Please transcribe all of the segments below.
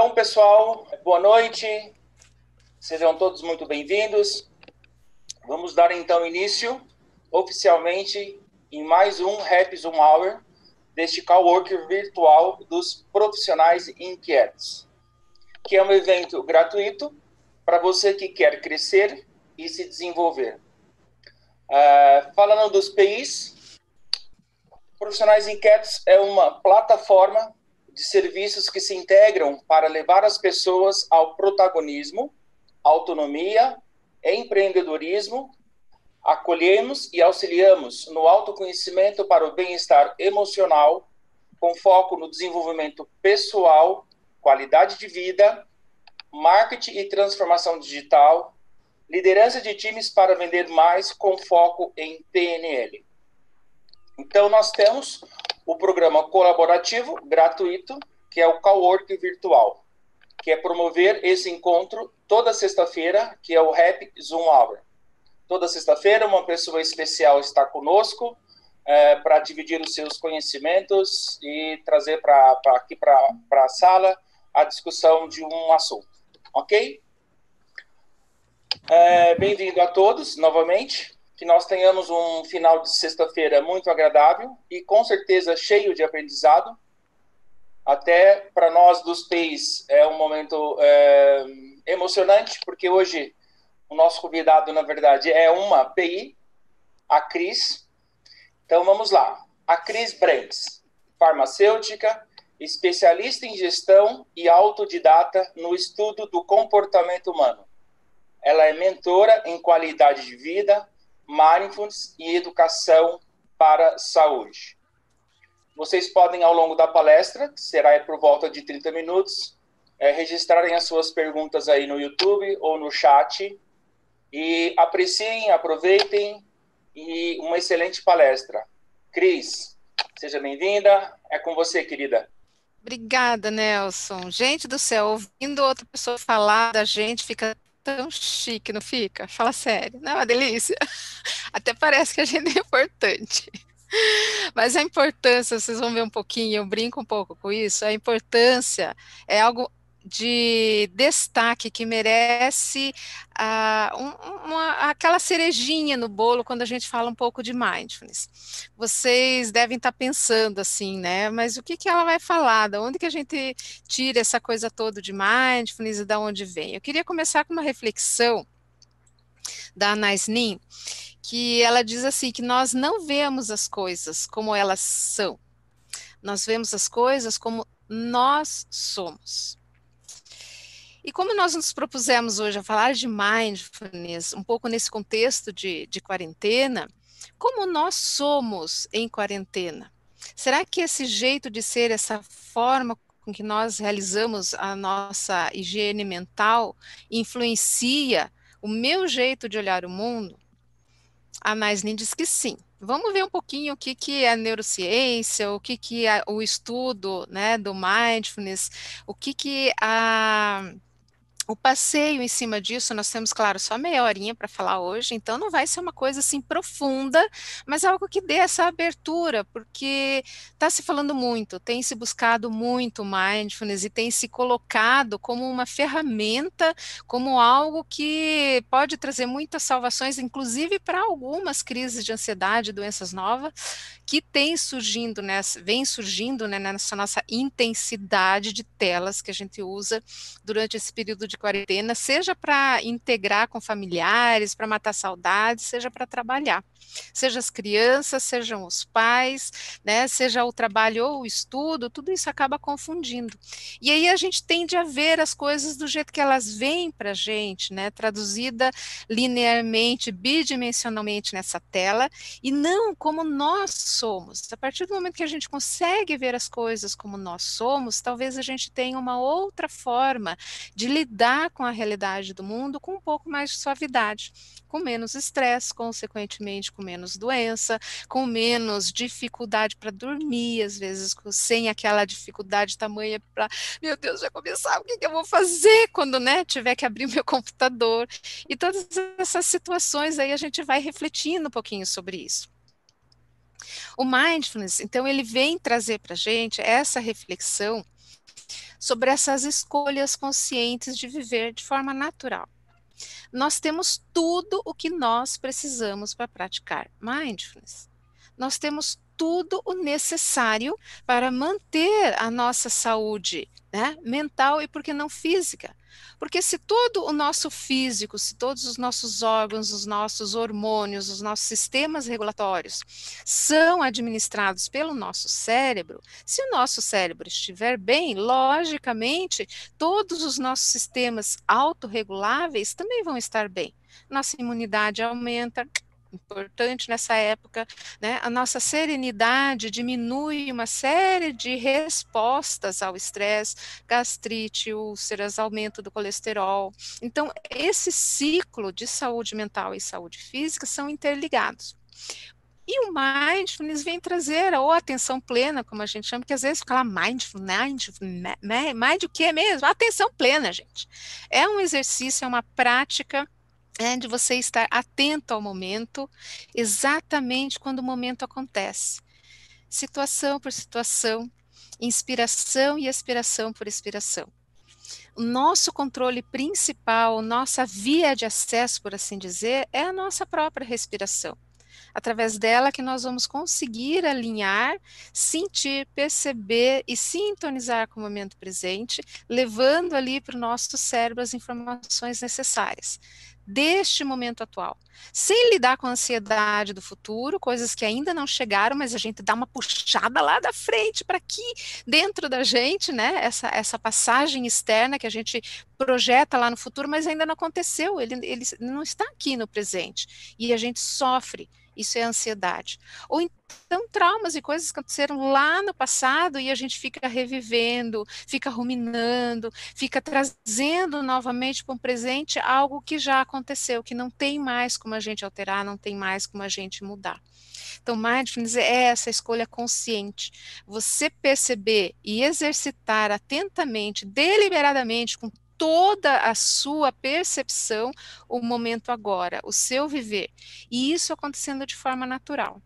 Então, pessoal, boa noite, sejam todos muito bem-vindos. Vamos dar então início oficialmente em mais um Happy Zoom Hour deste coworking virtual dos profissionais inquietos, que é um evento gratuito para você que quer crescer e se desenvolver. Falando dos PIs, Profissionais Inquietos é uma plataforma de serviços que se integram para levar as pessoas ao protagonismo, autonomia, empreendedorismo. Acolhemos e auxiliamos no autoconhecimento para o bem-estar emocional, com foco no desenvolvimento pessoal, qualidade de vida, marketing e transformação digital, liderança de times para vender mais com foco em PNL. Então, nós temos o programa colaborativo gratuito, que é o Coworking Virtual, que é promover esse encontro toda sexta-feira, que é o Happy Zoom Hour. Toda sexta-feira, uma pessoa especial está conosco para dividir os seus conhecimentos e trazer aqui para a sala a discussão de um assunto. Ok? Bem-vindo a todos, novamente. Que nós tenhamos um final de sexta-feira muito agradável e, com certeza, cheio de aprendizado. Até para nós dos PIs é um momento emocionante, porque hoje o nosso convidado, na verdade, é uma PI, a Cris. Então, vamos lá. A Cris Brents, farmacêutica, especialista em gestão e autodidata no estudo do comportamento humano. Ela é mentora em qualidade de vida, mindfulness e educação para saúde. Vocês podem, ao longo da palestra, que será por volta de 30 minutos, registrarem as suas perguntas aí no YouTube ou no chat. E apreciem, aproveitem, e uma excelente palestra. Cris, seja bem-vinda. É com você, querida. Obrigada, Nelson. Gente do céu, ouvindo outra pessoa falar da gente fica tão chique, não fica? Fala sério, não é uma delícia? Até parece que a gente é importante. Mas a importância, vocês vão ver um pouquinho, eu brinco um pouco com isso, a importância é algo de destaque que merece aquela cerejinha no bolo quando a gente fala um pouco de mindfulness. Vocês devem estar pensando assim, né? Mas o que que ela vai falar? Da onde que a gente tira essa coisa toda de mindfulness e da onde vem? Eu queria começar com uma reflexão da Anais Nin, que ela diz assim, que nós não vemos as coisas como elas são, nós vemos as coisas como nós somos. E como nós nos propusemos hoje a falar de mindfulness, um pouco nesse contexto de quarentena, como nós somos em quarentena? Será que esse jeito de ser, essa forma com que nós realizamos a nossa higiene mental influencia o meu jeito de olhar o mundo? A Naisnin diz que sim. Vamos ver um pouquinho o que, que é a neurociência, o que, que é o estudo, né, do mindfulness, o que, que o passeio em cima disso. Nós temos, claro, só meia horinha para falar hoje, então não vai ser uma coisa assim profunda, mas algo que dê essa abertura, porque está se falando muito, tem se buscado muito mindfulness e tem se colocado como uma ferramenta, como algo que pode trazer muitas salvações, inclusive para algumas crises de ansiedade, doenças novas, que vem surgindo, né, nessa nossa intensidade de telas que a gente usa durante esse período de quarentena, seja para integrar com familiares, para matar saudades, seja para trabalhar. Seja as crianças, sejam os pais, né, seja o trabalho ou o estudo, tudo isso acaba confundindo. E aí a gente tende a ver as coisas do jeito que elas vêm para a gente, né, traduzida linearmente, bidimensionalmente nessa tela, e não como nós somos. A partir do momento que a gente consegue ver as coisas como nós somos, talvez a gente tenha uma outra forma de lidar com a realidade do mundo com um pouco mais de suavidade, com menos estresse, consequentemente com menos doença, com menos dificuldade para dormir, às vezes sem aquela dificuldade tamanha para, meu Deus, vai começar, o que que eu vou fazer quando, né, tiver que abrir o meu computador? E todas essas situações aí a gente vai refletindo um pouquinho sobre isso. O mindfulness, então, ele vem trazer para a gente essa reflexão sobre essas escolhas conscientes de viver de forma natural. Nós temos tudo o que nós precisamos para praticar mindfulness. Nós temos tudo o necessário para manter a nossa saúde, né, mental e, por que não, física. Porque se todo o nosso físico, se todos os nossos órgãos, os nossos hormônios, os nossos sistemas regulatórios são administrados pelo nosso cérebro, se o nosso cérebro estiver bem, logicamente, todos os nossos sistemas autorreguláveis também vão estar bem. Nossa imunidade aumenta, importante nessa época, né? A nossa serenidade diminui uma série de respostas ao estresse, gastrite, úlceras, aumento do colesterol. Então, esse ciclo de saúde mental e saúde física são interligados. E o mindfulness vem trazer a atenção plena, como a gente chama, que às vezes fala mind o que é mesmo? Atenção plena, gente. É um exercício, é uma prática de você estar atento ao momento, exatamente quando o momento acontece. Situação por situação, inspiração e expiração por expiração. O nosso controle principal, nossa via de acesso, por assim dizer, é a nossa própria respiração. Através dela que nós vamos conseguir alinhar, sentir, perceber e sintonizar com o momento presente, levando ali para o nosso cérebro as informações necessárias deste momento atual, sem lidar com a ansiedade do futuro, coisas que ainda não chegaram, mas a gente dá uma puxada lá da frente para aqui dentro da gente, né? Essa passagem externa que a gente projeta lá no futuro, mas ainda não aconteceu, ele não está aqui no presente, e a gente sofre. Isso é ansiedade. Ou então traumas e coisas que aconteceram lá no passado e a gente fica revivendo, fica ruminando, fica trazendo novamente para um presente algo que já aconteceu, que não tem mais como a gente alterar, não tem mais como a gente mudar. Então, mindfulness é essa escolha consciente. Você perceber e exercitar atentamente, deliberadamente, com toda a sua percepção, o momento agora, o seu viver. E isso acontecendo de forma natural.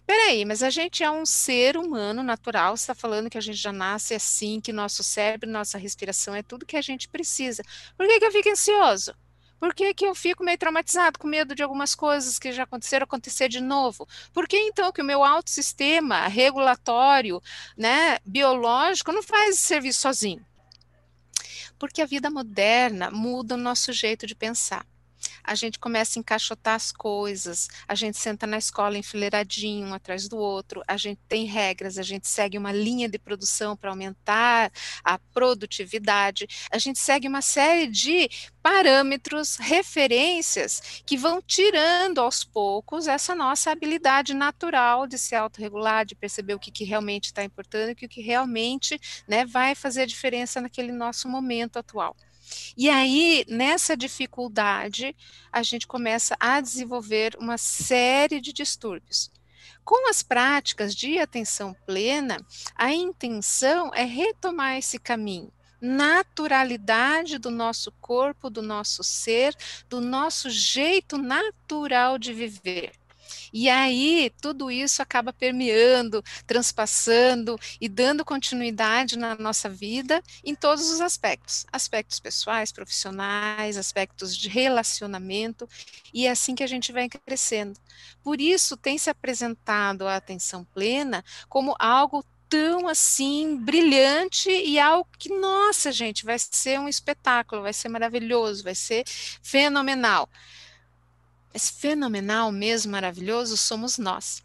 Peraí, mas a gente é um ser humano natural, você está falando que a gente já nasce assim, que nosso cérebro, nossa respiração é tudo que a gente precisa. Por que eu fico ansioso? Por que eu fico meio traumatizado, com medo de algumas coisas que já aconteceram acontecer de novo? Por que então que o meu autossistema regulatório, né, biológico, não faz esse serviço sozinho? Porque a vida moderna muda o nosso jeito de pensar. A gente começa a encaixotar as coisas, a gente senta na escola enfileiradinho um atrás do outro, a gente tem regras, a gente segue uma linha de produção para aumentar a produtividade, a gente segue uma série de parâmetros, referências que vão tirando aos poucos essa nossa habilidade natural de se autorregular, de perceber o que realmente está importando e o que realmente, né, vai fazer a diferença naquele nosso momento atual. E aí, nessa dificuldade, a gente começa a desenvolver uma série de distúrbios. Com as práticas de atenção plena, a intenção é retomar esse caminho. Naturalidade do nosso corpo, do nosso ser, do nosso jeito natural de viver. E aí, tudo isso acaba permeando, transpassando e dando continuidade na nossa vida em todos os aspectos. Aspectos pessoais, profissionais, aspectos de relacionamento, e é assim que a gente vai crescendo. Por isso, tem se apresentado a atenção plena como algo tão assim brilhante e algo que, nossa, gente, vai ser um espetáculo, vai ser maravilhoso, vai ser fenomenal. Mas fenomenal mesmo, maravilhoso, somos nós.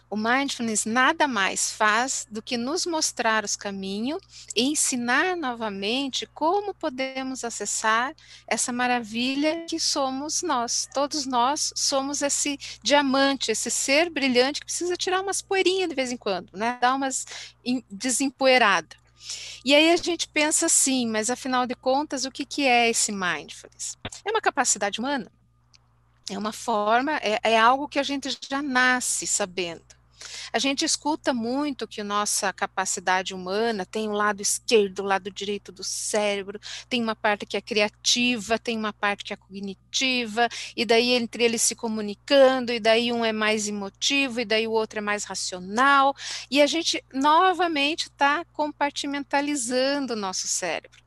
O mindfulness nada mais faz do que nos mostrar os caminhos e ensinar novamente como podemos acessar essa maravilha que somos nós. Todos nós somos esse diamante, esse ser brilhante que precisa tirar umas poeirinhas de vez em quando, né? Dar umas desempoeirada. E aí a gente pensa assim, mas afinal de contas, o que é esse mindfulness? É uma capacidade humana? É uma forma, é algo que a gente já nasce sabendo. A gente escuta muito que a nossa capacidade humana tem o lado esquerdo, o lado direito do cérebro, tem uma parte que é criativa, tem uma parte que é cognitiva, e daí entre eles se comunicando, e daí um é mais emotivo, e daí o outro é mais racional, e a gente novamente está compartimentalizando o nosso cérebro.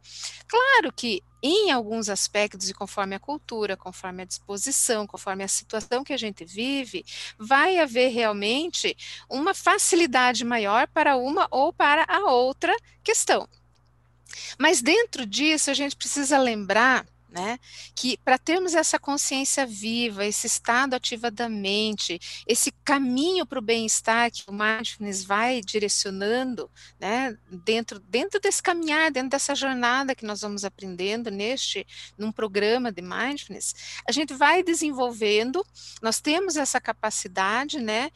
Claro que em alguns aspectos, e conforme a cultura, conforme a disposição, conforme a situação que a gente vive, vai haver realmente uma facilidade maior para uma ou para a outra questão. Mas dentro disso, a gente precisa lembrar, né, que para termos essa consciência viva, esse estado ativo da mente, esse caminho para o bem-estar que o mindfulness vai direcionando, né, dentro desse caminhar, dentro dessa jornada que nós vamos aprendendo num programa de mindfulness, a gente vai desenvolvendo, nós temos essa capacidade, né,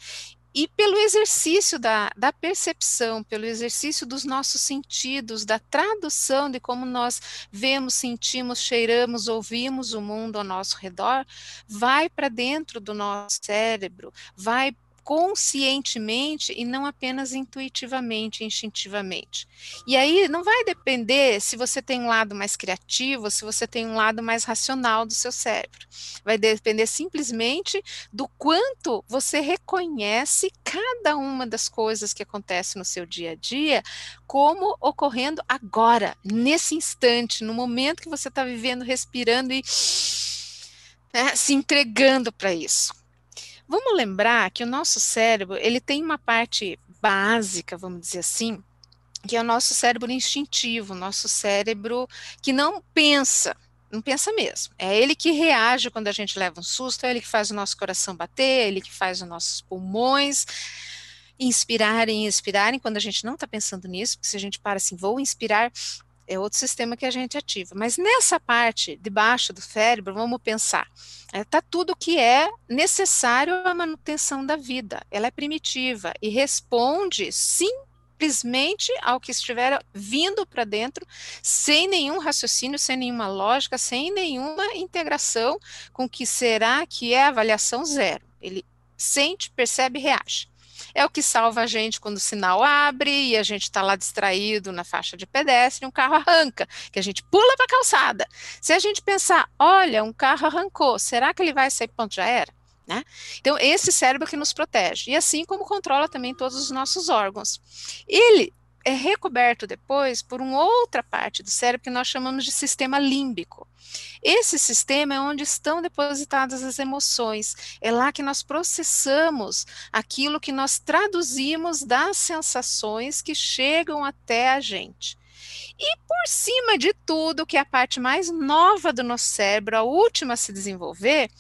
e pelo exercício da percepção, pelo exercício dos nossos sentidos, da tradução de como nós vemos, sentimos, cheiramos, ouvimos o mundo ao nosso redor, vai para dentro do nosso cérebro, vai conscientemente e não apenas intuitivamente, instintivamente. E aí não vai depender se você tem um lado mais criativo, se você tem um lado mais racional do seu cérebro. Vai depender simplesmente do quanto você reconhece cada uma das coisas que acontecem no seu dia a dia como ocorrendo agora, nesse instante, no momento que você está vivendo, respirando e se entregando para isso. Vamos lembrar que o nosso cérebro, ele tem uma parte básica, vamos dizer assim, que é o nosso cérebro instintivo, nosso cérebro que não pensa mesmo. É ele que reage quando a gente leva um susto, é ele que faz o nosso coração bater, é ele que faz os nossos pulmões inspirarem e expirarem quando a gente não está pensando nisso, porque se a gente para assim, vou inspirar, é outro sistema que a gente ativa. Mas nessa parte de baixo do cérebro, vamos pensar, está tudo que é necessário à manutenção da vida. Ela é primitiva e responde simplesmente ao que estiver vindo para dentro, sem nenhum raciocínio, sem nenhuma lógica, sem nenhuma integração com o que será que é a avaliação zero. Ele sente, percebe, reage. É o que salva a gente quando o sinal abre e a gente está lá distraído na faixa de pedestre e um carro arranca, que a gente pula para a calçada. Se a gente pensar, olha, um carro arrancou, será que ele vai sair para onde já era? Né? Então, esse cérebro que nos protege, e assim como controla também todos os nossos órgãos. Ele é recoberto depois por uma outra parte do cérebro que nós chamamos de sistema límbico. Esse sistema é onde estão depositadas as emoções, é lá que nós processamos aquilo que nós traduzimos das sensações que chegam até a gente. E por cima de tudo, que é a parte mais nova do nosso cérebro, a última a se desenvolver,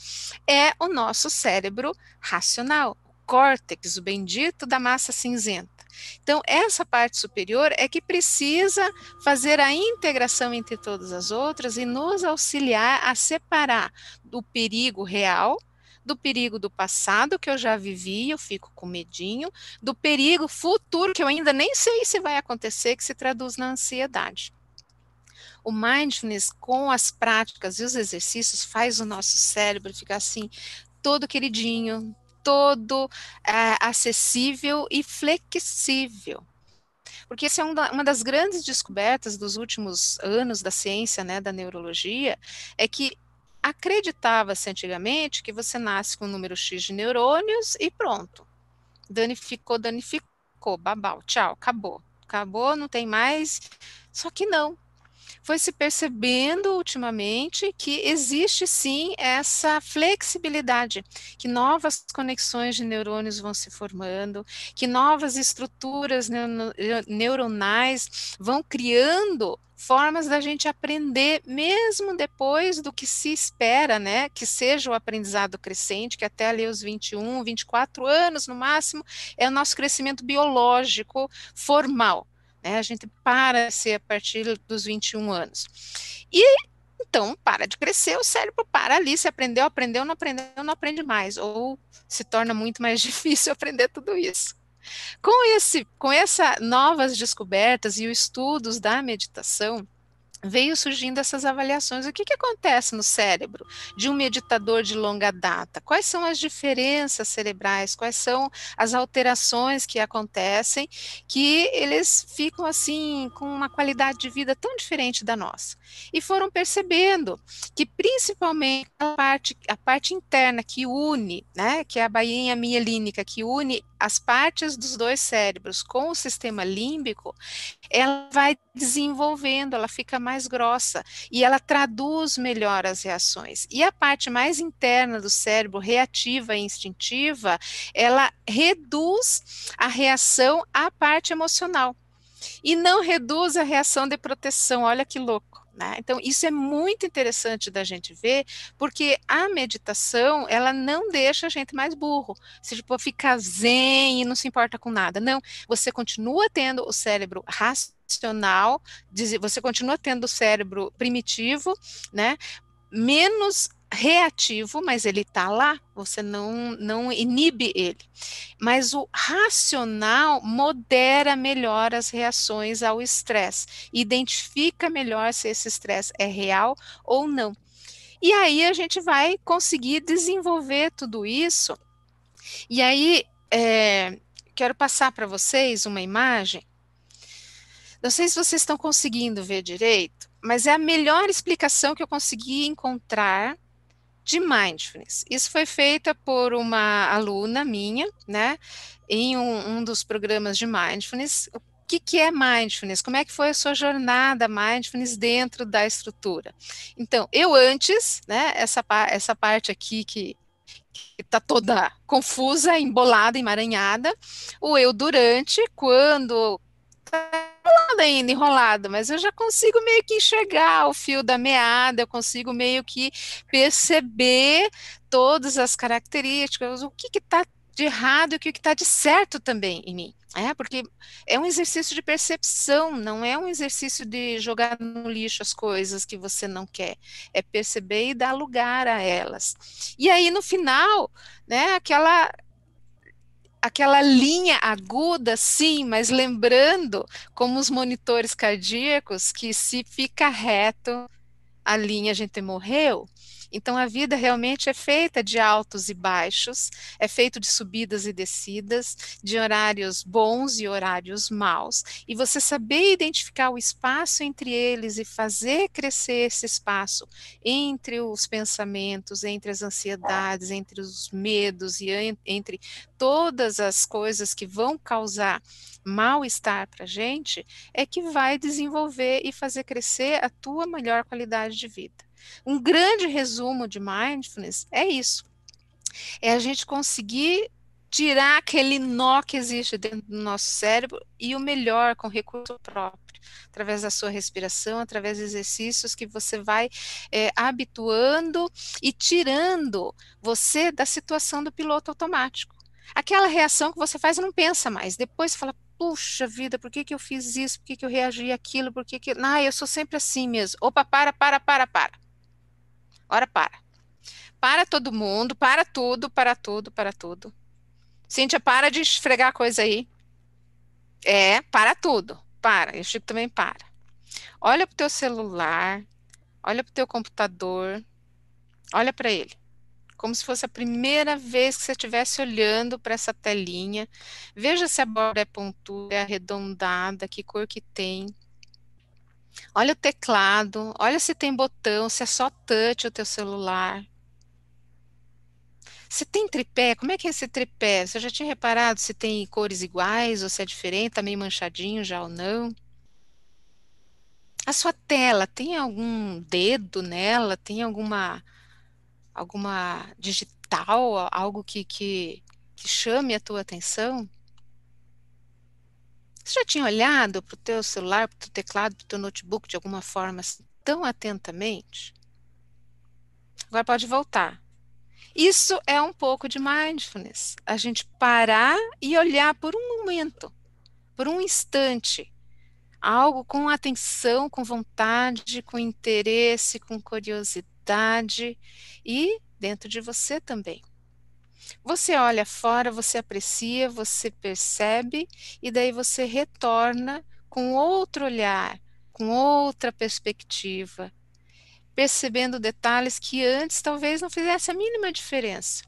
é o nosso cérebro racional, o córtex, o bendito da massa cinzenta. Então, essa parte superior é que precisa fazer a integração entre todas as outras e nos auxiliar a separar do perigo real, do perigo do passado, que eu já vivi, eu fico com medinho, do perigo futuro, que eu ainda nem sei se vai acontecer, que se traduz na ansiedade. O mindfulness, com as práticas e os exercícios, faz o nosso cérebro ficar assim, todo queridinho, todo acessível e flexível. Porque essa é uma das grandes descobertas dos últimos anos da ciência, né, da neurologia, é que acreditava-se antigamente que você nasce com um número X de neurônios e pronto. Danificou, babau, tchau, acabou. Acabou, não tem mais. Só que não. Foi se percebendo ultimamente que existe sim essa flexibilidade, que novas conexões de neurônios vão se formando, que novas estruturas neuronais vão criando formas da gente aprender, mesmo depois do que se espera, né, que seja o aprendizado crescente, que até ali os 21, 24 anos no máximo, é o nosso crescimento biológico formal. A gente para de ser a partir dos 21 anos. E então para de crescer, o cérebro para ali, se aprendeu, não aprendeu, não aprende mais, ou se torna muito mais difícil aprender tudo isso. Com essas novas descobertas e os estudos da meditação, veio surgindo essas avaliações. O que que acontece no cérebro de um meditador de longa data? Quais são as diferenças cerebrais? Quais são as alterações que acontecem que eles ficam assim com uma qualidade de vida tão diferente da nossa? E foram percebendo que principalmente a parte interna que une, né, que é a bainha mielínica que une as partes dos dois cérebros com o sistema límbico, ela vai desenvolvendo, ela fica mais grossa e ela traduz melhor as reações. E a parte mais interna do cérebro, reativa e instintiva, ela reduz a reação à parte emocional e não reduz a reação de proteção. Olha que louco. Né? Então, isso é muito interessante da gente ver, porque a meditação, ela não deixa a gente mais burro. Se tipo, ficar zen e não se importa com nada. Não, você continua tendo o cérebro racional, você continua tendo o cérebro primitivo, né? Menos reativo, mas ele está lá, você não inibe ele. Mas o racional modera melhor as reações ao estresse, identifica melhor se esse estresse é real ou não. E aí a gente vai conseguir desenvolver tudo isso. E aí, quero passar para vocês uma imagem. Não sei se vocês estão conseguindo ver direito, mas é a melhor explicação que eu consegui encontrar de mindfulness. Isso foi feita por uma aluna minha, né, em um dos programas de mindfulness. O que é mindfulness? Como é que foi a sua jornada mindfulness dentro da estrutura? Então, eu antes, né, essa parte aqui que está toda confusa, embolada, emaranhada, o eu durante, quando ainda enrolado, mas eu já consigo meio que enxergar o fio da meada, eu consigo meio que perceber todas as características, o que está de errado e o que está de certo também em mim. Porque é um exercício de percepção, não é um exercício de jogar no lixo as coisas que você não quer, é perceber e dar lugar a elas. E aí, no final, né, aquela linha aguda, sim, mas lembrando, como os monitores cardíacos, que se fica reto, a linha a gente morreu. Então a vida realmente é feita de altos e baixos, é feito de subidas e descidas, de horários bons e horários maus, e você saber identificar o espaço entre eles e fazer crescer esse espaço entre os pensamentos, entre as ansiedades, entre os medos e entre todas as coisas que vão causar mal-estar para a gente, é que vai desenvolver e fazer crescer a tua melhor qualidade de vida. Um grande resumo de mindfulness é isso, é a gente conseguir tirar aquele nó que existe dentro do nosso cérebro e o melhor com recurso próprio, através da sua respiração, através de exercícios que você vai habituando e tirando você da situação do piloto automático. Aquela reação que você faz e não pensa mais, depois você fala, puxa vida, por que que eu fiz isso, por que que eu reagi àquilo, por que que... eu sou sempre assim mesmo. Opa, para. Ora, para. Para todo mundo, para tudo, para tudo, para tudo. Cíntia, para de esfregar a coisa aí. Para tudo. Para. E o Chico também para. Olha pro teu celular, olha pro teu computador, olha para ele. Como se fosse a primeira vez que você estivesse olhando para essa telinha. Veja se a borda é pontuda, é arredondada, que cor que tem. Olha o teclado, olha se tem botão, se é só touch o teu celular. Se tem tripé, como é que é esse tripé? Você já tinha reparado se tem cores iguais ou se é diferente, tá meio manchadinho já ou não? A sua tela tem algum dedo nela? Tem alguma digital, algo que chame a tua atenção? Você já tinha olhado para o teu celular, para o teu teclado, para o teu notebook de alguma forma assim, tão atentamente? Agora pode voltar. Isso é um pouco de mindfulness. A gente parar e olhar por um momento, por um instante, algo com atenção, com vontade, com interesse, com curiosidade e dentro de você também. Você olha fora, você aprecia, você percebe e daí você retorna com outro olhar, com outra perspectiva, percebendo detalhes que antes talvez não fizesse a mínima diferença.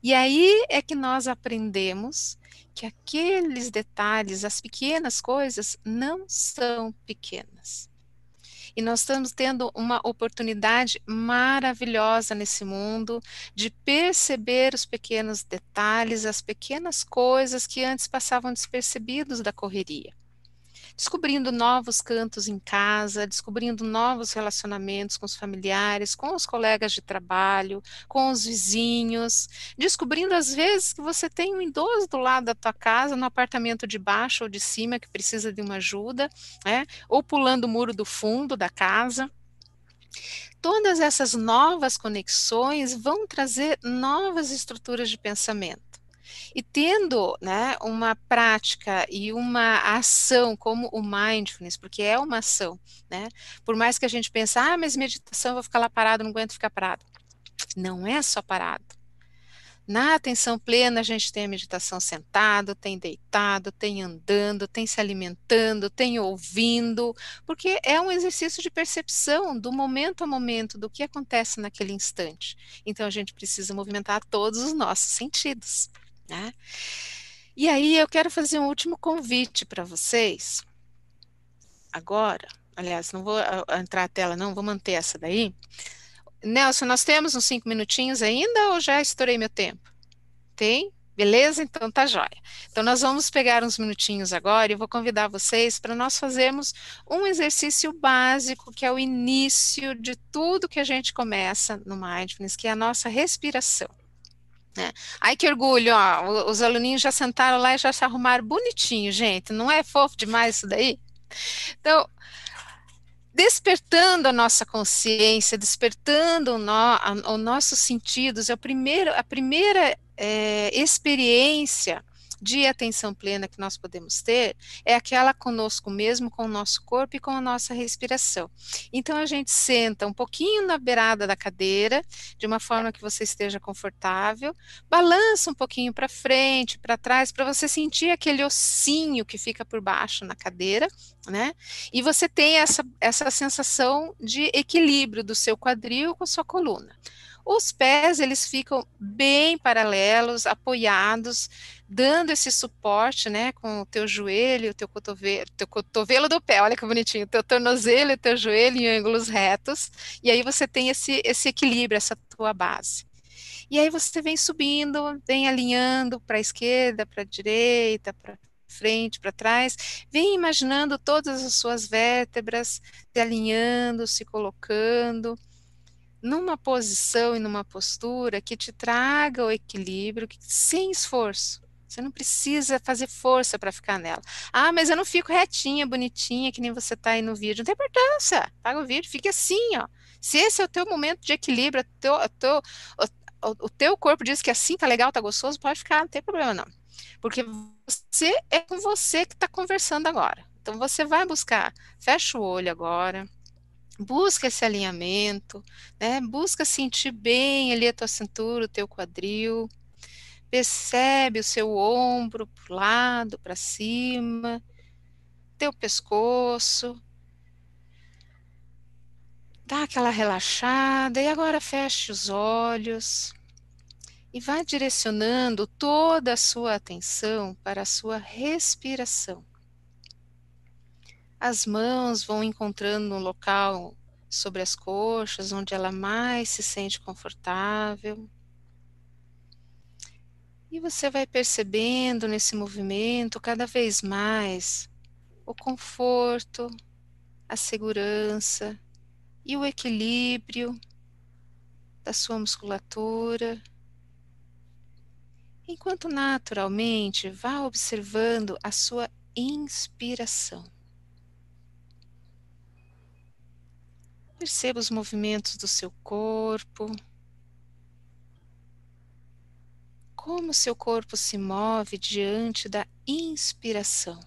E aí é que nós aprendemos que aqueles detalhes, as pequenas coisas, não são pequenas. E nós estamos tendo uma oportunidade maravilhosa nesse mundo de perceber os pequenos detalhes, as pequenas coisas que antes passavam despercebidos da correria. Descobrindo novos cantos em casa, descobrindo novos relacionamentos com os familiares, com os colegas de trabalho, com os vizinhos, descobrindo às vezes que você tem um idoso do lado da tua casa, no apartamento de baixo ou de cima, que precisa de uma ajuda, né? Ou pulando o muro do fundo da casa. Todas essas novas conexões vão trazer novas estruturas de pensamento. E tendo, né, uma prática e uma ação como o mindfulness, porque é uma ação, né? Por mais que a gente pense, mas meditação, eu vou ficar lá parado, não aguento ficar parado. Não é só parado. Na atenção plena, a gente tem a meditação sentado, tem deitado, tem andando, tem se alimentando, tem ouvindo, porque é um exercício de percepção do momento a momento, do que acontece naquele instante. Então, a gente precisa movimentar todos os nossos sentidos, né? E aí, eu quero fazer um último convite para vocês. Agora, aliás, não vou entrar a tela, não, vou manter essa daí. Nelson, nós temos uns 5 minutinhos ainda ou já estourei meu tempo? Tem? Beleza? Então tá jóia. Então nós vamos pegar uns minutinhos agora e eu vou convidar vocês para nós fazermos um exercício básico, que é o início de tudo que a gente começa no Mindfulness, que é a nossa respiração, né? Ai, que orgulho, ó, os aluninhos já sentaram lá e já se arrumaram bonitinho, gente. Não é fofo demais isso daí? Então, despertando a nossa consciência, despertando os nossos sentidos, é a primeira experiência de atenção plena que nós podemos ter é aquela conosco mesmo, com o nosso corpo e com a nossa respiração. Então a gente senta um pouquinho na beirada da cadeira, de uma forma que você esteja confortável, balança um pouquinho para frente, para trás, para você sentir aquele ossinho que fica por baixo na cadeira, né? E você tem essa sensação de equilíbrio do seu quadril com a sua coluna. Os pés, eles ficam bem paralelos, apoiados, dando esse suporte, né, com o teu joelho, o teu cotovelo do pé, olha que bonitinho, teu tornozelo e teu joelho em ângulos retos, e aí você tem esse equilíbrio, essa tua base. E aí você vem subindo, vem alinhando para a esquerda, para a direita, para frente, para trás, vem imaginando todas as suas vértebras se alinhando, se colocando, numa posição e numa postura que te traga o equilíbrio sem esforço. Você não precisa fazer força para ficar nela. Mas eu não fico retinha, bonitinha, que nem você está aí no vídeo. Não tem importância. Paga o vídeo, fique assim, ó. Se esse é o teu momento de equilíbrio, o teu corpo diz que assim tá legal, tá gostoso, pode ficar, não tem problema não. Porque você é com você que está conversando agora. Então você vai buscar, fecha o olho agora, busca esse alinhamento, né? Busca sentir bem ali a tua cintura, o teu quadril, percebe o seu ombro para o lado, para cima, teu pescoço, dá aquela relaxada e agora feche os olhos e vai direcionando toda a sua atenção para a sua respiração. As mãos vão encontrando um local sobre as coxas, onde ela mais se sente confortável. E você vai percebendo nesse movimento cada vez mais o conforto, a segurança e o equilíbrio da sua musculatura, enquanto naturalmente vá observando a sua inspiração. Perceba os movimentos do seu corpo, como seu corpo se move diante da inspiração.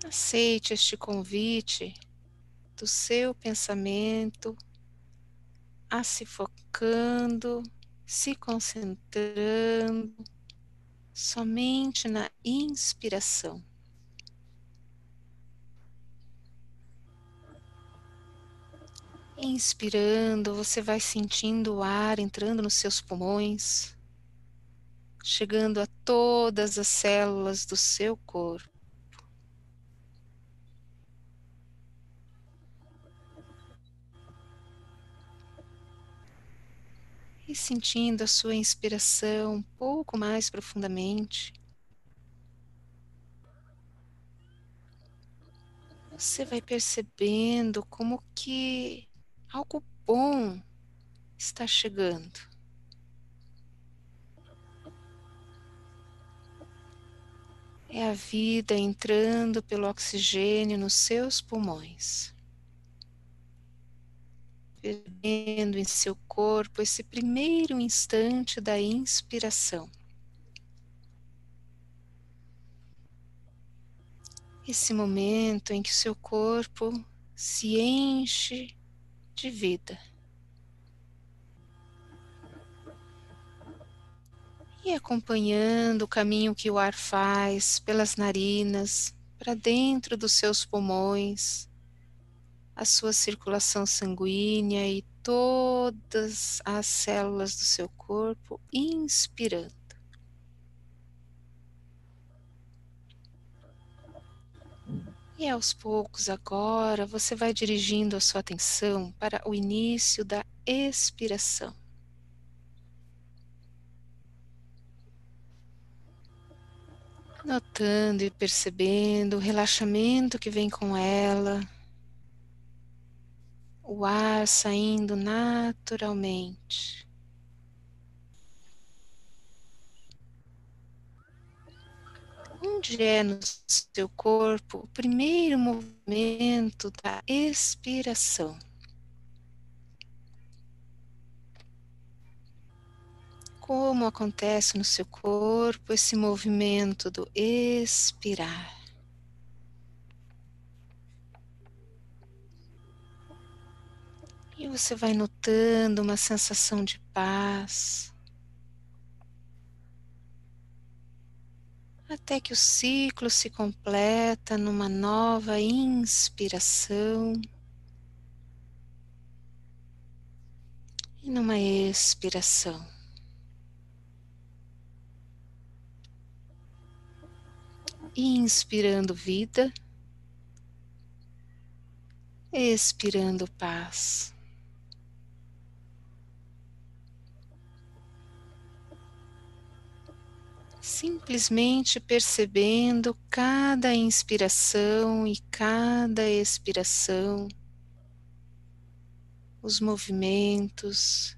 Aceite este convite do seu pensamento a se focando, se concentrando somente na inspiração. Inspirando, você vai sentindo o ar entrando nos seus pulmões, chegando a todas as células do seu corpo. E sentindo a sua inspiração um pouco mais profundamente, você vai percebendo como que algo bom está chegando. É a vida entrando pelo oxigênio nos seus pulmões, percebendo em seu corpo esse primeiro instante da inspiração. Esse momento em que seu corpo se enche de vida. E acompanhando o caminho que o ar faz pelas narinas, para dentro dos seus pulmões, a sua circulação sanguínea e todas as células do seu corpo inspirando. E aos poucos agora você vai dirigindo a sua atenção para o início da expiração. Notando e percebendo o relaxamento que vem com ela, o ar saindo naturalmente. Onde é no seu corpo o primeiro movimento da expiração? Como acontece no seu corpo esse movimento do expirar? E você vai notando uma sensação de paz, até que o ciclo se completa numa nova inspiração e numa expiração. Inspirando vida, expirando paz. Simplesmente percebendo cada inspiração e cada expiração, os movimentos,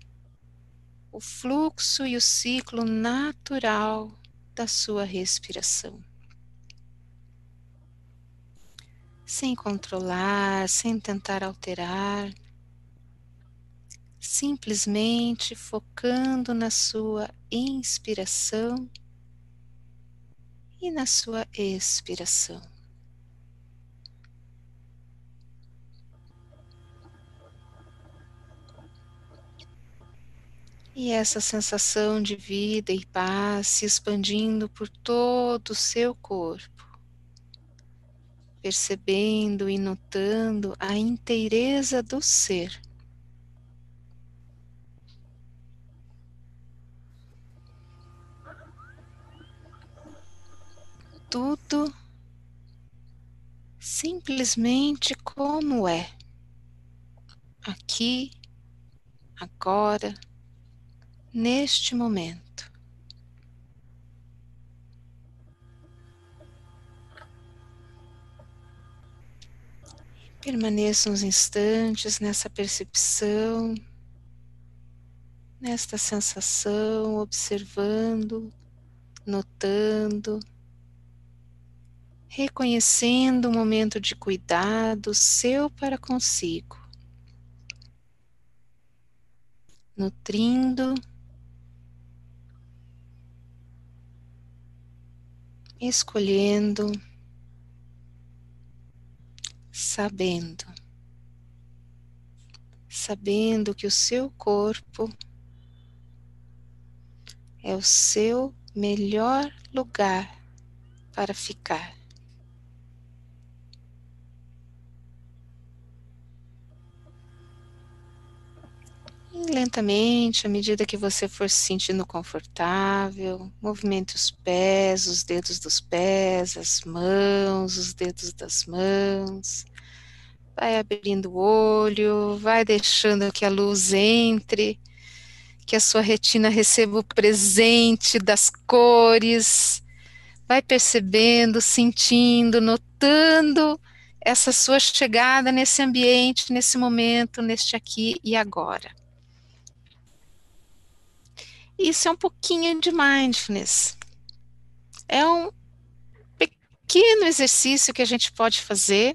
o fluxo e o ciclo natural da sua respiração. Sem controlar, sem tentar alterar, simplesmente focando na sua inspiração e na sua expiração. E essa sensação de vida e paz se expandindo por todo o seu corpo, percebendo e notando a inteireza do ser. Tudo simplesmente como é, aqui, agora, neste momento. Permaneça uns instantes nessa percepção, nesta sensação, observando, notando, reconhecendo o momento de cuidado seu para consigo, nutrindo, escolhendo, sabendo que o seu corpo é o seu melhor lugar para ficar. E lentamente, à medida que você for se sentindo confortável, movimente os pés, os dedos dos pés, as mãos, os dedos das mãos. Vai abrindo o olho, vai deixando que a luz entre, que a sua retina receba o presente das cores. Vai percebendo, sentindo, notando essa sua chegada nesse ambiente, nesse momento, neste aqui e agora. Isso é um pouquinho de mindfulness. É um pequeno exercício que a gente pode fazer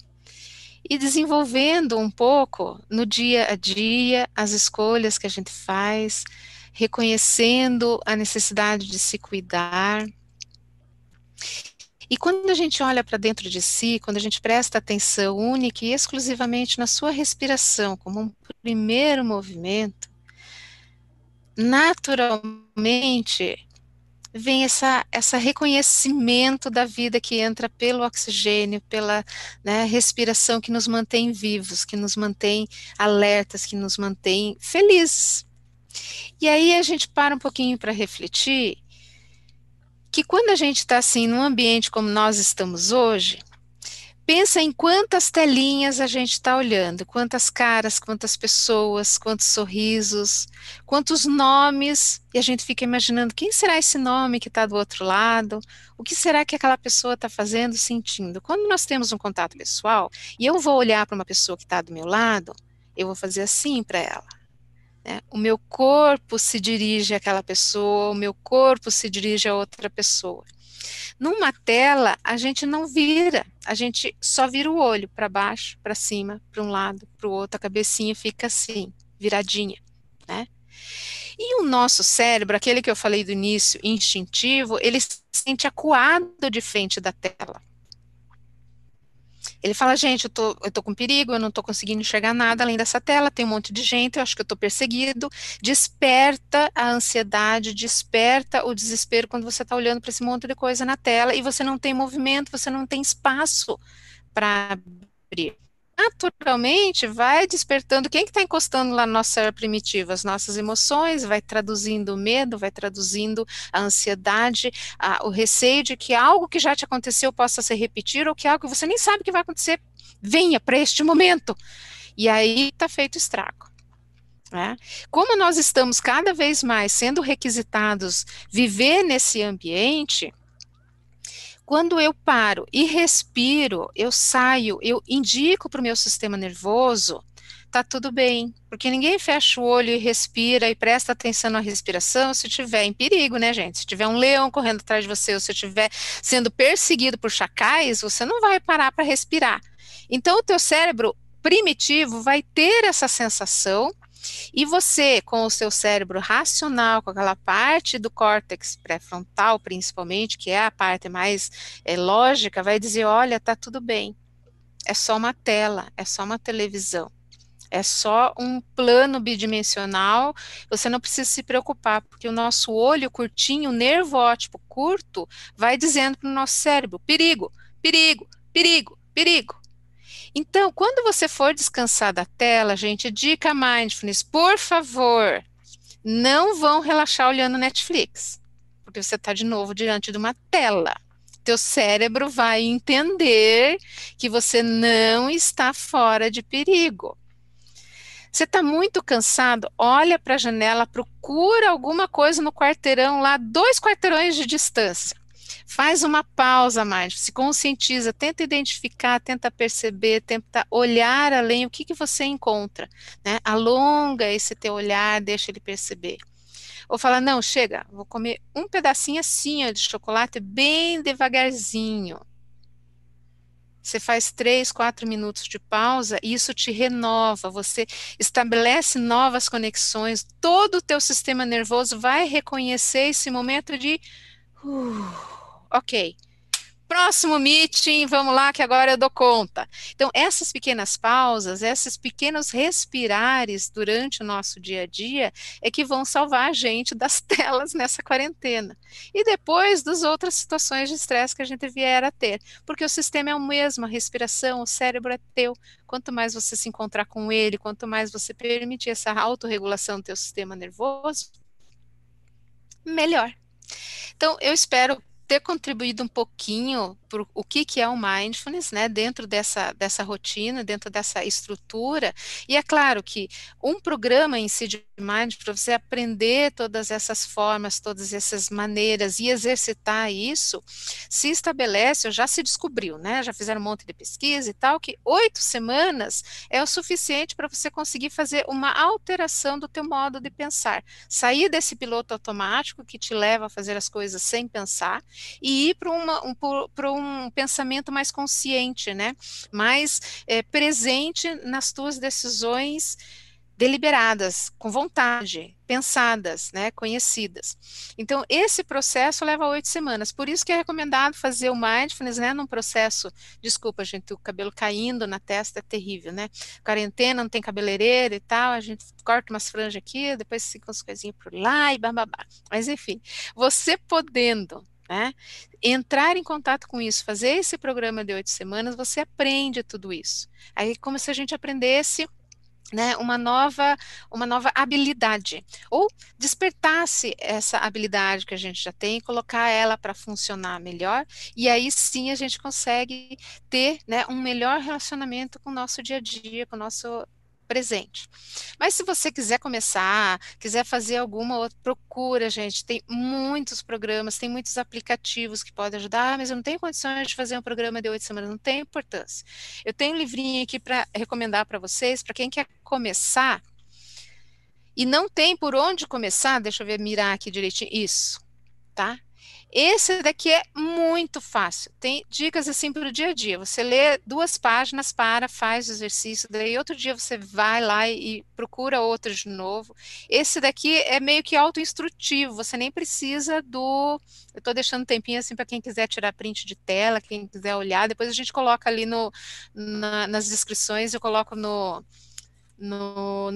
e desenvolvendo um pouco no dia a dia as escolhas que a gente faz, reconhecendo a necessidade de se cuidar. E quando a gente olha para dentro de si, quando a gente presta atenção única e exclusivamente na sua respiração, como um primeiro movimento, naturalmente vem essa reconhecimento da vida que entra pelo oxigênio, pela, né, respiração que nos mantém vivos, que nos mantém alertas, que nos mantém felizes. E aí a gente para um pouquinho para refletir que quando a gente está assim num ambiente como nós estamos hoje, pensa em quantas telinhas a gente está olhando, quantas caras, quantas pessoas, quantos sorrisos, quantos nomes, e a gente fica imaginando quem será esse nome que está do outro lado, o que será que aquela pessoa está fazendo, sentindo. Quando nós temos um contato pessoal, e eu vou olhar para uma pessoa que está do meu lado, eu vou fazer assim para ela. Né? O meu corpo se dirige àquela pessoa, o meu corpo se dirige a outra pessoa. Numa tela, a gente não vira, a gente só vira o olho para baixo, para cima, para um lado, para o outro, a cabecinha fica assim, viradinha, né? E o nosso cérebro, aquele que eu falei do início, instintivo, ele se sente acuado de frente da tela. Ele fala, gente, eu tô com perigo, eu não tô conseguindo enxergar nada além dessa tela, tem um monte de gente, eu acho que eu tô perseguido. Desperta a ansiedade, desperta o desespero quando você está olhando para esse monte de coisa na tela e você não tem movimento, você não tem espaço para abrir. Naturalmente, vai despertando quem que está encostando lá no nosso cérebro primitivo? As nossas emoções, vai traduzindo o medo, vai traduzindo a ansiedade, o receio de que algo que já te aconteceu possa se repetir ou que algo que você nem sabe que vai acontecer venha para este momento. E aí está feito estrago. Né? Como nós estamos cada vez mais sendo requisitados viver nesse ambiente, quando eu paro e respiro, eu saio, eu indico para o meu sistema nervoso, tá tudo bem, porque ninguém fecha o olho e respira e presta atenção na respiração se estiver em perigo, né, gente? Se tiver um leão correndo atrás de você ou se estiver sendo perseguido por chacais, você não vai parar para respirar. Então, o teu cérebro primitivo vai ter essa sensação e você, com o seu cérebro racional, com aquela parte do córtex pré-frontal, principalmente, que é a parte mais lógica, vai dizer, olha, tá tudo bem. É só uma tela, é só uma televisão. É só um plano bidimensional, você não precisa se preocupar, porque o nosso olho curtinho, o nervo óptico curto, vai dizendo para o nosso cérebro, perigo, perigo, perigo, perigo. Então, quando você for descansar da tela, gente, dica mindfulness, por favor, não vão relaxar olhando Netflix, porque você está de novo diante de uma tela. Teu cérebro vai entender que você não está fora de perigo. Você está muito cansado, olha para a janela, procura alguma coisa no quarteirão lá, 2 quarteirões de distância. Faz uma pausa mais, se conscientiza, tenta identificar, tenta perceber, tenta olhar além, o que que você encontra, né? Alonga esse teu olhar, deixa ele perceber. Ou fala, não, chega, vou comer um pedacinho assim ó, de chocolate bem devagarzinho. Você faz 3, 4 minutos de pausa e isso te renova, você estabelece novas conexões, todo o teu sistema nervoso vai reconhecer esse momento de ok, Próximo meeting, vamos lá que agora eu dou conta. Então, essas pequenas pausas, esses pequenos respirares durante o nosso dia a dia é que vão salvar a gente das telas nessa quarentena. E depois das outras situações de estresse que a gente vier a ter. Porque o sistema é o mesmo, a respiração, o cérebro é teu. Quanto mais você se encontrar com ele, quanto mais você permitir essa autorregulação do teu sistema nervoso, melhor. Então, eu espero ter contribuído um pouquinho para o que é o mindfulness, né, dentro dessa rotina, dentro dessa estrutura, e é claro que um programa em si de mindfulness, para você aprender todas essas formas, todas essas maneiras e exercitar isso, se estabelece, ou já se descobriu, né, já fizeram um monte de pesquisa e tal, que 8 semanas é o suficiente para você conseguir fazer uma alteração do teu modo de pensar, sair desse piloto automático que te leva a fazer as coisas sem pensar e ir para um pensamento mais consciente, né? Mais presente nas tuas decisões deliberadas, com vontade, pensadas, né, conhecidas. Então, esse processo leva 8 semanas, por isso que é recomendado fazer o mindfulness, né, num processo, desculpa, gente, o cabelo caindo na testa é terrível, né, quarentena, não tem cabeleireiro e tal, a gente corta umas franjas aqui, depois fica umas coisinhas por lá e bababá, mas enfim, você podendo, né, entrar em contato com isso, fazer esse programa de 8 semanas, você aprende tudo isso. Aí, é como se a gente aprendesse, né, uma nova habilidade, ou despertasse essa habilidade que a gente já tem e colocar ela para funcionar melhor, e aí sim a gente consegue ter, né, um melhor relacionamento com o nosso dia a dia, com o nosso presente. Mas se você quiser começar, quiser fazer alguma outra procura, gente, tem muitos programas, tem muitos aplicativos que podem ajudar, mas eu não tenho condições de fazer um programa de 8 semanas, não tem importância. Eu tenho um livrinho aqui para recomendar para vocês, para quem quer começar e não tem por onde começar, deixa eu ver, mirar aqui direitinho, isso, tá? Esse daqui é muito fácil, tem dicas assim para o dia a dia, você lê 2 páginas, faz o exercício, daí outro dia você vai lá e procura outro de novo. Esse daqui é meio que autoinstrutivo, você nem precisa eu estou deixando um tempinho assim para quem quiser tirar print de tela, quem quiser olhar, depois a gente coloca ali nas descrições, eu coloco no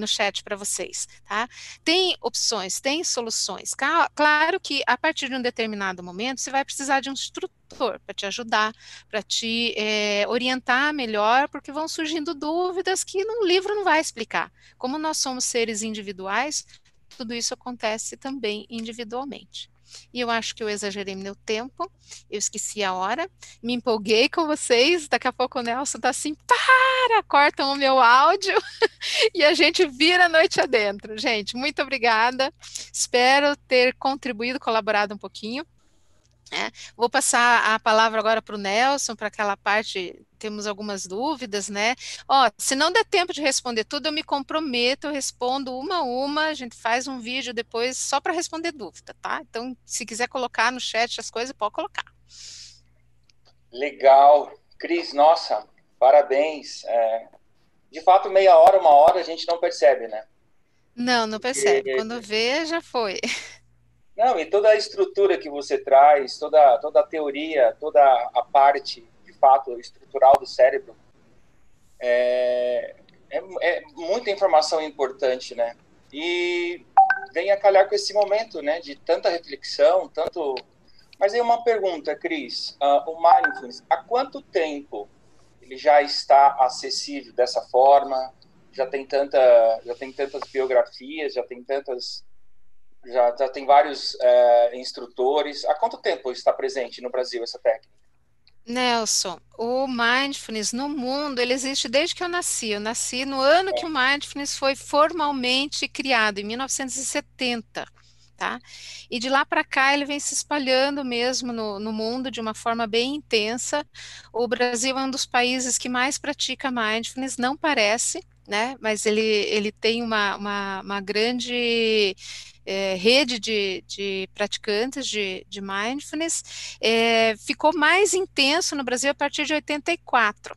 chat para vocês, tá? Tem opções, tem soluções. Claro que a partir de um determinado momento você vai precisar de um instrutor para te ajudar, para te orientar melhor, porque vão surgindo dúvidas que no livro não vai explicar. Como nós somos seres individuais, tudo isso acontece também individualmente. E eu acho que eu exagerei meu tempo, eu esqueci a hora, me empolguei com vocês, daqui a pouco o Nelson tá assim, cortam o meu áudio, e a gente vira a noite adentro. Gente, muito obrigada. Espero ter contribuído, colaborado um pouquinho. Vou passar a palavra agora para o Nelson, para aquela parte, temos algumas dúvidas, né? Ó, se não der tempo de responder tudo, eu me comprometo, eu respondo uma a uma, a gente faz um vídeo depois só para responder dúvida, tá? Então, se quiser colocar no chat as coisas, pode colocar. Legal. Cris, nossa, parabéns. De fato, meia hora, 1 hora, a gente não percebe, né? Não, não percebe. Quando vê, já foi. Não, e toda a estrutura que você traz, toda a teoria, toda a parte, de fato, estrutural do cérebro, é muita informação importante, né? E vem a calhar com esse momento, né, de tanta reflexão, tanto... Mas aí uma pergunta, Cris, o Mindfulness, há quanto tempo ele já está acessível dessa forma? Já tem tantas biografias, já tem vários instrutores. Há quanto tempo está presente no Brasil essa técnica? Nelson, o mindfulness no mundo, ele existe desde que eu nasci. Eu nasci no ano que o mindfulness foi formalmente criado, em 1970, tá? E de lá para cá ele vem se espalhando mesmo no mundo de uma forma bem intensa. O Brasil é um dos países que mais pratica mindfulness, não parece, né? Mas ele tem uma grande rede de praticantes de mindfulness, ficou mais intenso no Brasil a partir de 84.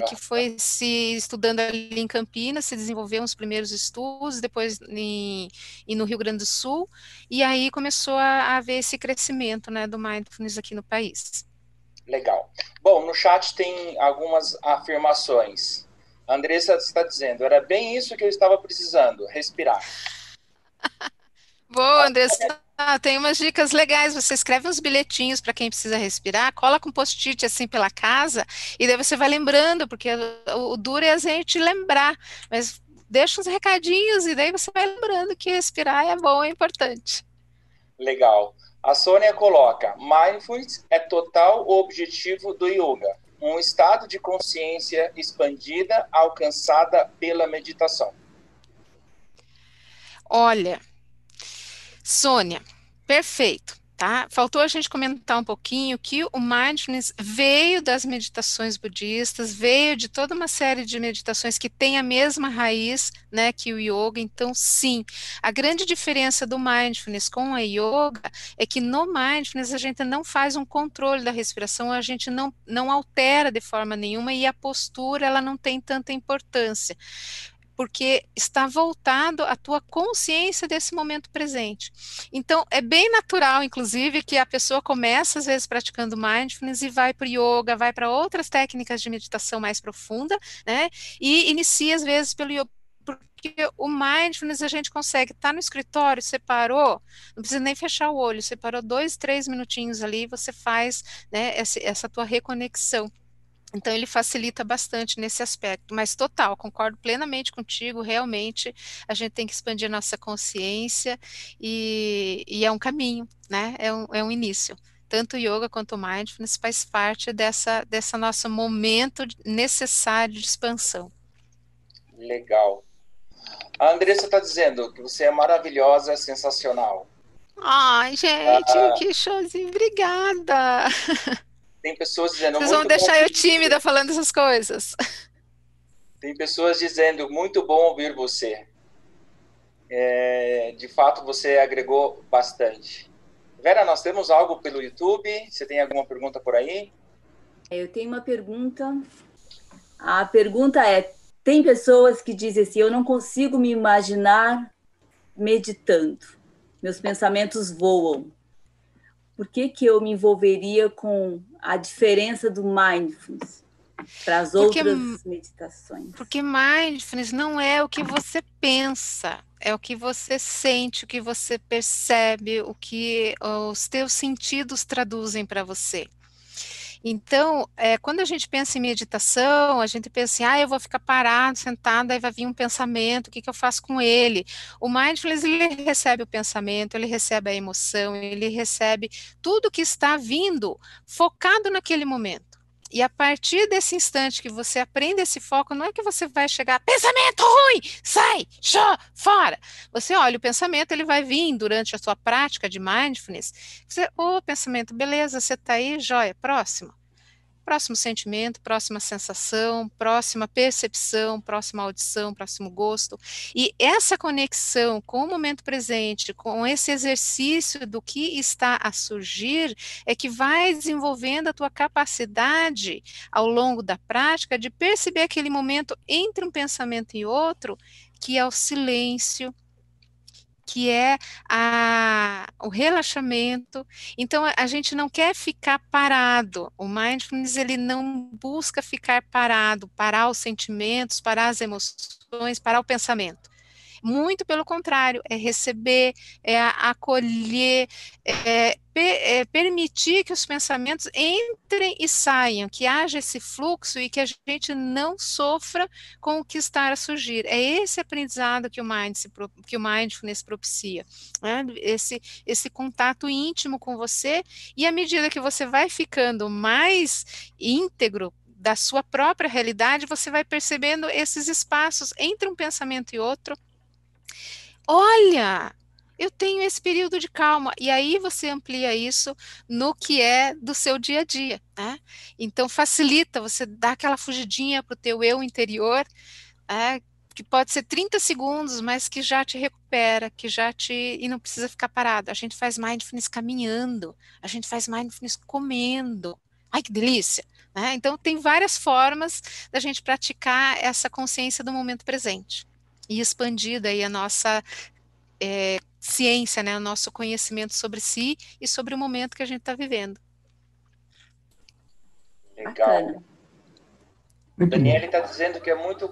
Que foi se estudando ali em Campinas, se desenvolveram os primeiros estudos, depois e no Rio Grande do Sul, e aí começou a haver esse crescimento, né, do mindfulness aqui no país. Legal. Bom, no chat tem algumas afirmações. A Andressa está dizendo, era bem isso que eu estava precisando, respirar. Boa, Andressa. Tem umas dicas legais. Você escreve uns bilhetinhos para quem precisa respirar, cola com post-it assim pela casa, e daí você vai lembrando, porque o duro é a gente lembrar, mas deixa uns recadinhos e daí você vai lembrando que respirar é bom, é importante. Legal. A Sônia coloca, mindfulness é total o objetivo do yoga, um estado de consciência expandida alcançada pela meditação. Olha, Sônia, perfeito, tá? Faltou a gente comentar um pouquinho que o mindfulness veio das meditações budistas, veio de toda uma série de meditações que tem a mesma raiz, né, que o yoga. Então, sim, a grande diferença do mindfulness com a yoga é que no mindfulness a gente não faz um controle da respiração, a gente não altera de forma nenhuma e a postura ela não tem tanta importância, porque está voltado à tua consciência desse momento presente. Então, é bem natural, inclusive, que a pessoa comece, às vezes, praticando mindfulness e vai para o yoga, vai para outras técnicas de meditação mais profunda, né? E inicia, às vezes, pelo yoga, porque o mindfulness a gente consegue estar no escritório, você parou, não precisa nem fechar o olho, você parou 2, 3 minutinhos ali, você faz, né, essa tua reconexão. Então, ele facilita bastante nesse aspecto, mas total, concordo plenamente contigo, realmente a gente tem que expandir nossa consciência e é um caminho, né? É um início. Tanto o yoga quanto o mindfulness faz parte dessa nosso momento necessário de expansão. Legal. A Andressa está dizendo que você é maravilhosa, sensacional. Ai, gente, que showzinho, obrigada. Tem pessoas dizendo Vocês vão muito bom deixar eu ouvir tímida você. falando essas coisas. Tem pessoas dizendo muito bom ouvir você. De fato, você agregou bastante. Vera, nós temos algo pelo YouTube? Você tem alguma pergunta por aí? Eu tenho uma pergunta. A pergunta é: tem pessoas que dizem assim, eu não consigo me imaginar meditando, meus pensamentos voam. Por que eu me envolveria com a diferença do mindfulness para as outras meditações? Porque mindfulness não é o que você pensa, é o que você sente, o que você percebe, o que os teus sentidos traduzem para você. Então, quando a gente pensa em meditação, a gente pensa assim, eu vou ficar parado, sentado, aí vai vir um pensamento, o que eu faço com ele? O mindfulness, ele recebe o pensamento, ele recebe a emoção, ele recebe tudo que está vindo focado naquele momento. E a partir desse instante que você aprende esse foco, não é que você vai chegar, pensamento ruim, sai, fora. Você olha, o pensamento ele vai vir durante a sua prática de mindfulness. Você, pensamento, beleza, você está aí, joia, próximo. Próximo sentimento, próxima sensação, próxima percepção, próxima audição, próximo gosto. E essa conexão com o momento presente, com esse exercício do que está a surgir, é que vai desenvolvendo a tua capacidade ao longo da prática de perceber aquele momento entre um pensamento e outro, que é o silêncio, que é o relaxamento. Então, a gente não quer ficar parado. O mindfulness, ele não busca ficar parado, parar os sentimentos, parar as emoções, parar o pensamento. Muito pelo contrário, é receber, é acolher, permitir que os pensamentos entrem e saiam, que haja esse fluxo e que a gente não sofra com o que está a surgir. É esse aprendizado que o mindfulness propicia, né? Esse contato íntimo com você, e à medida que você vai ficando mais íntegro da sua própria realidade, você vai percebendo esses espaços entre um pensamento e outro. Olha, eu tenho esse período de calma, e aí você amplia isso no que é do seu dia a dia, né? Então facilita, você dá aquela fugidinha para o teu eu interior, que pode ser 30 segundos, mas que já te recupera, e não precisa ficar parado. A gente faz mindfulness caminhando, a gente faz mindfulness comendo. Ai, que delícia! Né? Então tem várias formas da gente praticar essa consciência do momento presente e expandir daí a nossa ciência, né, o nosso conhecimento sobre si e sobre o momento que a gente está vivendo. Legal. Bacana. Daniela está dizendo que é muito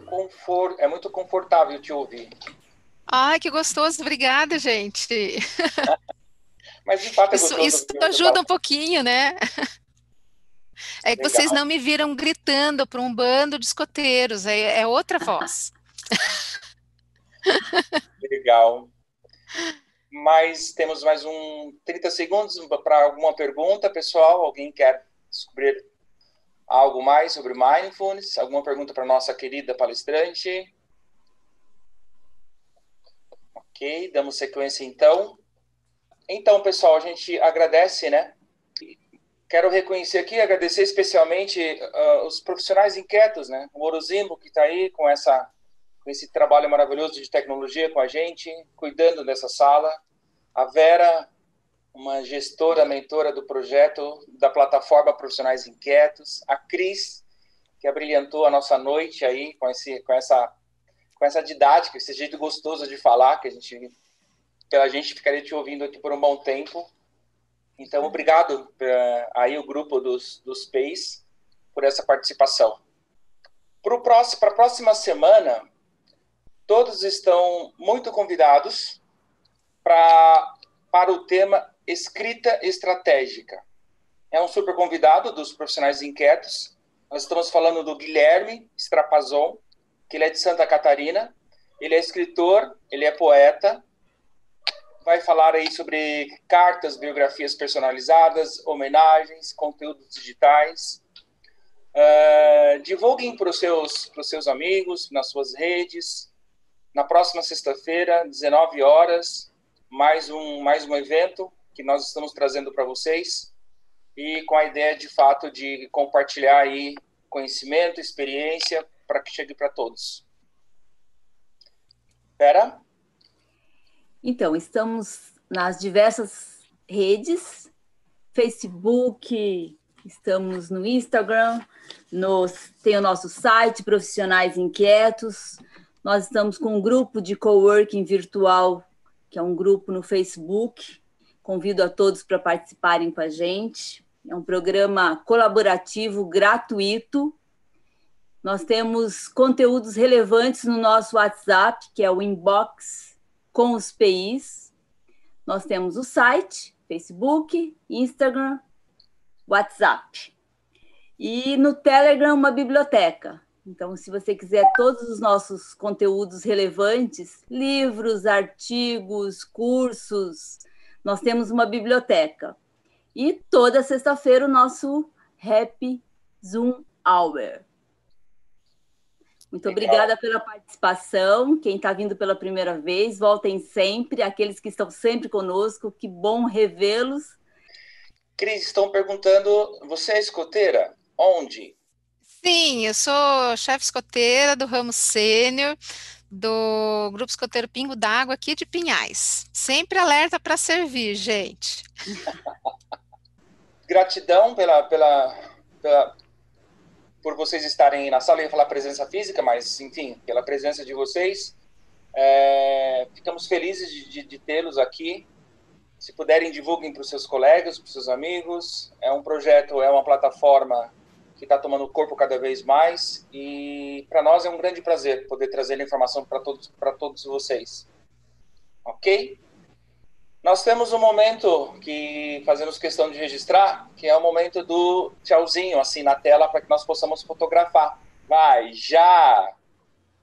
confortável te ouvir. Ai, que gostoso, obrigada, gente. Mas de fato é Isso, gostoso isso ouvir o que eu ajuda falo. um pouquinho, né? É que vocês Legal, não me viram gritando para um bando de escoteiros, é outra voz. legal. Mas temos mais 30 segundos para alguma pergunta, pessoal. Alguém quer descobrir algo mais sobre Mindfulness? Alguma pergunta para nossa querida palestrante? Ok, damos sequência então. Então, pessoal, a gente agradece, né? Quero reconhecer aqui, agradecer especialmente os profissionais inquietos, né? O Orozimbo, que está aí com esse trabalho maravilhoso de tecnologia com a gente, cuidando dessa sala. A Vera, uma gestora, mentora do projeto da plataforma Profissionais Inquietos. A Cris, que abrilhantou a nossa noite aí com essa didática, esse jeito gostoso de falar, que a gente ficaria te ouvindo aqui por um bom tempo. Então, obrigado aí o grupo dos PEIs por essa participação. Para a próxima semana, todos estão muito convidados para o tema escrita estratégica. É um super convidado dos profissionais inquietos. Nós estamos falando do Guilherme Strapazon, que ele é de Santa Catarina. Ele é escritor, ele é poeta. Vai falar aí sobre cartas, biografias personalizadas, homenagens, conteúdos digitais. Divulguem para os seus amigos, nas suas redes. Na próxima sexta-feira, 19 horas, mais um evento que nós estamos trazendo para vocês e com a ideia, de fato, de compartilhar aí conhecimento, experiência, para que chegue para todos. Vera? Então, estamos nas diversas redes, Facebook, estamos no Instagram, tem o nosso site, Profissionais Inquietos, nós estamos com um grupo de coworking virtual, que é um grupo no Facebook, convido a todos para participarem com a gente, é um programa colaborativo, gratuito, nós temos conteúdos relevantes no nosso WhatsApp, que é o Inbox, com os PIs, nós temos o site, Facebook, Instagram, WhatsApp. E no Telegram, uma biblioteca. Então, se você quiser todos os nossos conteúdos relevantes, livros, artigos, cursos, nós temos uma biblioteca. E toda sexta-feira o nosso Happy Zoom Hour. Muito obrigada pela participação. Quem está vindo pela primeira vez, voltem sempre. Aqueles que estão sempre conosco, que bom revê-los. Cris, estão perguntando, você é escoteira? Onde? Sim, eu sou chefe escoteira do ramo sênior do Grupo Escoteiro Pingo d'Água aqui de Pinhais. Sempre alerta para servir, gente. Gratidão por vocês estarem na sala. Eu ia falar presença física, mas, enfim, pela presença de vocês. Ficamos felizes de tê-los aqui. Se puderem, divulguem para os seus colegas, para os seus amigos. É um projeto, é uma plataforma que está tomando corpo cada vez mais. E para nós é um grande prazer poder trazer a informação para todos vocês. Ok? Nós temos um momento que fazemos questão de registrar, que é o momento do tchauzinho, assim, na tela, para que nós possamos fotografar. Vai, já!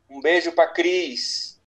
Um beijo para Cris.